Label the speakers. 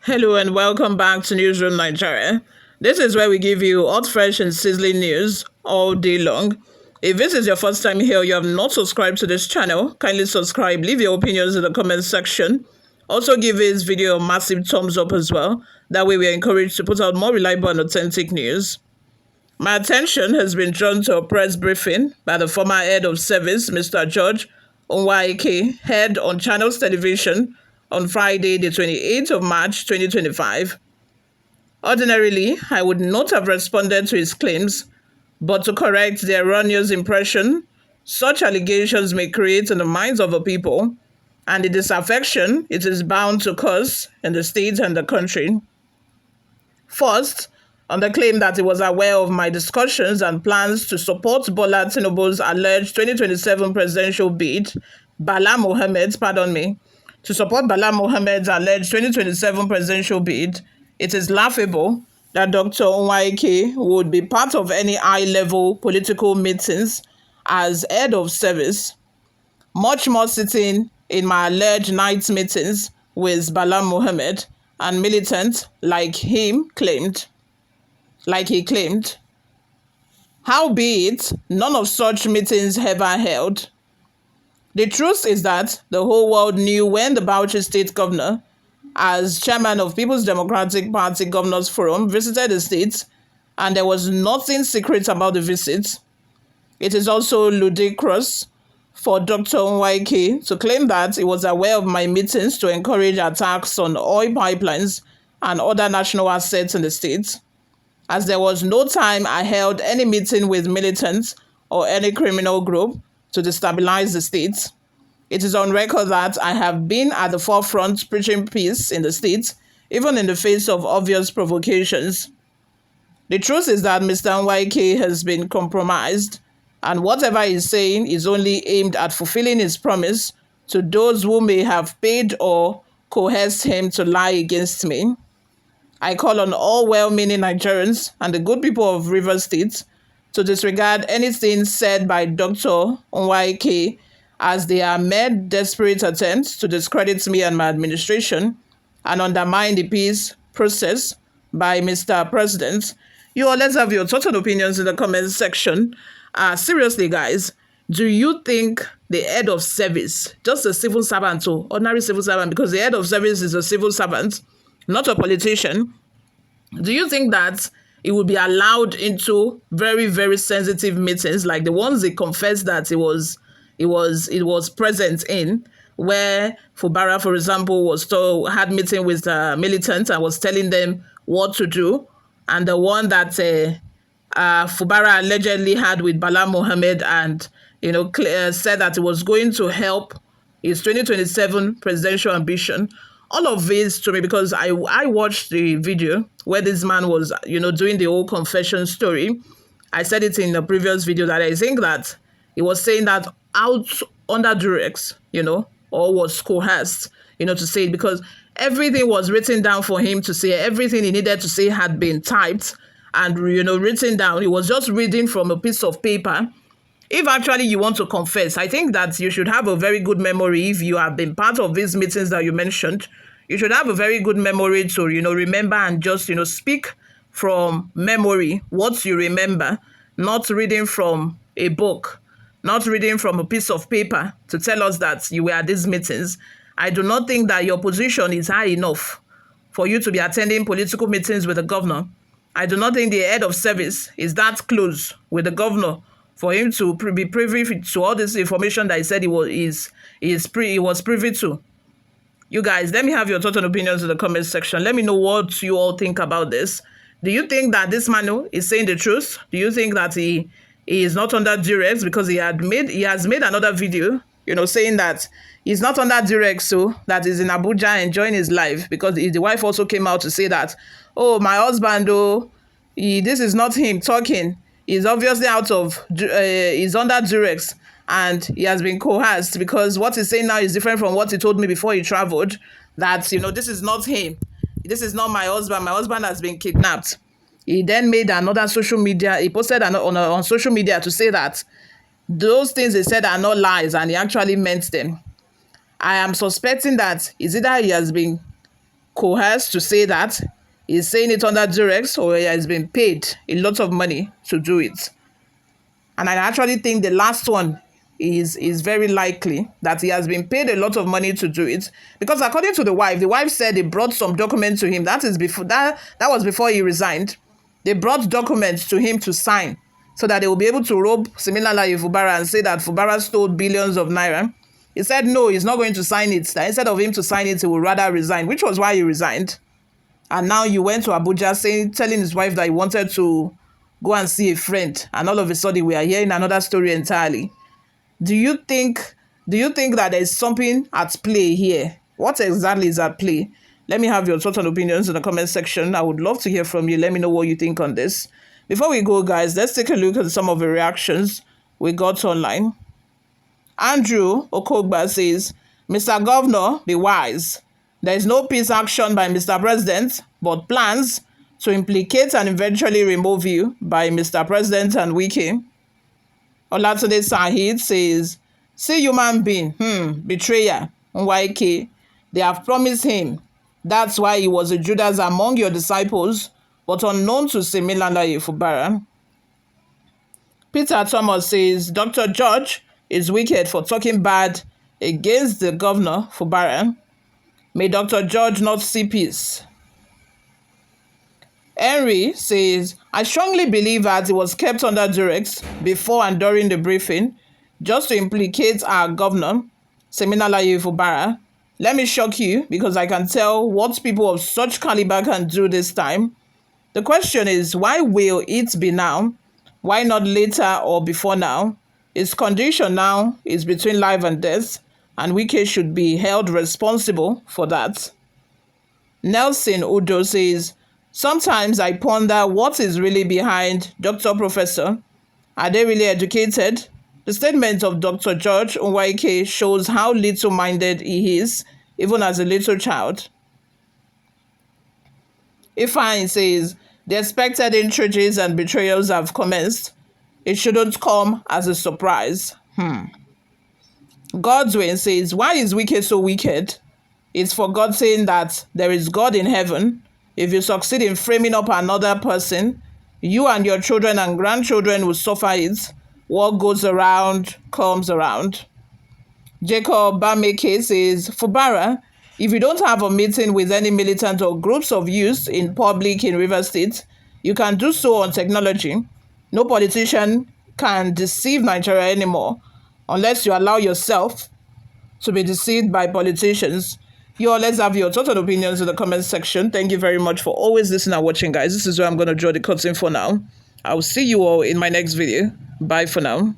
Speaker 1: Hello and welcome back to Newsroom Nigeria. This is where we give you hot, fresh, and sizzling news all day long. If this is your first time here, you have not subscribed to this channel, kindly subscribe, leave your opinions in the comment section. Also give this video a massive thumbs up as well. That way we are encouraged to put out more reliable and authentic news. My attention has been drawn to a press briefing by the former head of service, Mr. George Nwaeke'S, head on Channels Television on Friday, the 28th of March 2025. Ordinarily, I would not have responded to his claims, but to correct the erroneous impression such allegations may create in the minds of the people and the disaffection it is bound to cause in the state and the country. First, on the claim that he was aware of my discussions and plans to support Bola Tinubu's alleged 2027 presidential bid, to support Bala Mohammed's alleged 2027 presidential bid, it is laughable that Dr. Nwaeke would be part of any high-level political meetings as head of service, much more sitting in my alleged night meetings with Bala Mohammed and militants like he claimed. Howbeit, none of such meetings ever held. The truth is that the whole world knew when the Bauchi State Governor, as chairman of People's Democratic Party Governors Forum, visited the state, and there was nothing secret about the visit. It is also ludicrous for Dr. Nwaeke to claim that he was aware of my meetings to encourage attacks on oil pipelines and other national assets in the state, as there was no time I held any meeting with militants or any criminal group to destabilize the state. It is on record that I have been at the forefront preaching peace in the state, even in the face of obvious provocations. The truth is that Mr. Nwaeke has been compromised, and whatever he's saying is only aimed at fulfilling his promise to those who may have paid or coerced him to lie against me. I call on all well-meaning Nigerians and the good people of Rivers State to disregard anything said by Dr. Nwaeke, as they are mere desperate attempts to discredit me and my administration and undermine the peace process by Mr. President. You all, let's have your total opinions in the comment section. Seriously, guys, do you think the head of service, just a civil servant, or ordinary civil servant, because the head of service is a civil servant, not a politician, do you think that it would be allowed into very, very sensitive meetings like the ones they confessed that it was present in, where Fubara, for example, had meeting with militants and was telling them what to do, and the one that Fubara allegedly had with Bala Mohammed and said that it was going to help his 2027 presidential ambition. All of this to me, because I watched the video where this man was, doing the whole confession story. I said it in the previous video that I think that he was saying that out under duress, or was coerced, to say it, because everything was written down for him to say. Everything he needed to say had been typed and, written down. He was just reading from a piece of paper. If actually you want to confess, I think that you should have a very good memory. If you have been part of these meetings that you mentioned, you should have a very good memory to, remember and just, speak from memory what you remember, not reading from a book, not reading from a piece of paper to tell us that you were at these meetings. I do not think that your position is high enough for you to be attending political meetings with the governor. I do not think the head of service is that close with the governor for him to be privy to all this information that he said he was privy to. You guys, let me have your thoughts and opinions in the comment section. Let me know what you all think about this. Do you think that this man is saying the truth? Do you think that he is not under duress, because he has made another video, saying that he's not under duress, so that he's in Abuja enjoying his life, because the wife also came out to say that, oh, my husband, this is not him talking. He's obviously he's under duress and he has been coerced, because what he's saying now is different from what he told me before he traveled, that, this is not him. This is not my husband. My husband has been kidnapped. He then made another social media. He posted on social media to say that those things they said are not lies and he actually meant them. I am suspecting that it's either he has been coerced to say that. He's saying it under duress, or he has been paid a lot of money to do it. And I actually think the last one is very likely, that he has been paid a lot of money to do it, because according to the wife said they brought some documents to him. That is before that was before he resigned. They brought documents to him to sign so that they will be able to rob Siminalayi Fubara and say that Fubara stole billions of naira. He said no, he's not going to sign it. That instead of him to sign it, he would rather resign, which was why he resigned. And now you went to Abuja telling his wife that he wanted to go and see a friend, and all of a sudden we are hearing another story entirely. Do you think that there is something at play here? What exactly is at play? Let me have your thoughts and opinions in the comment section. I would love to hear from you. Let me know what you think on this. Before we go, guys, let's take a look at some of the reactions we got online. Andrew Okoye says, Mr. Governor, be wise. There is no peace action by Mr. President, but plans to implicate and eventually remove you by Mr. President and Nwaeke. Olatunde Sahid says, see human being, betrayer, Nwaeke. They have promised him. That's why he was a Judas among your disciples, but unknown to Siminalayi Fubara. Peter Thomas says, Dr. George is wicked for talking bad against the governor, Fubara. May Dr. George not see peace. Henry says, I strongly believe that he was kept under duress before and during the briefing just to implicate our governor, Siminalayi Fubara. Let me shock you, because I can tell what people of such caliber can do this time. The question is, why will it be now? Why not later or before now? His condition now is between life and death, and Nwaeke should be held responsible for that. Nelson Udo says, sometimes I ponder what is really behind Dr. Professor. Are they really educated? The statement of Dr. George Nwaeke shows how little-minded he is, even as a little child. Ifeanyi says, the expected intrigues and betrayals have commenced. It shouldn't come as a surprise. Godwin says, why is Nwaeke so wicked? It's forgotten that there is God in heaven. If you succeed in framing up another person, you and your children and grandchildren will suffer it. What goes around comes around. Jacob Bameke says, Fubara, if you don't have a meeting with any militant or groups of youth in public in Rivers State, you can do so on technology. No politician can deceive Nigeria anymore unless you allow yourself to be deceived by politicians. Let's have your total opinions in the comment section. Thank you very much for always listening and watching, guys. This is where I'm going to draw the curtain for now. I will see you all in my next video. Bye for now.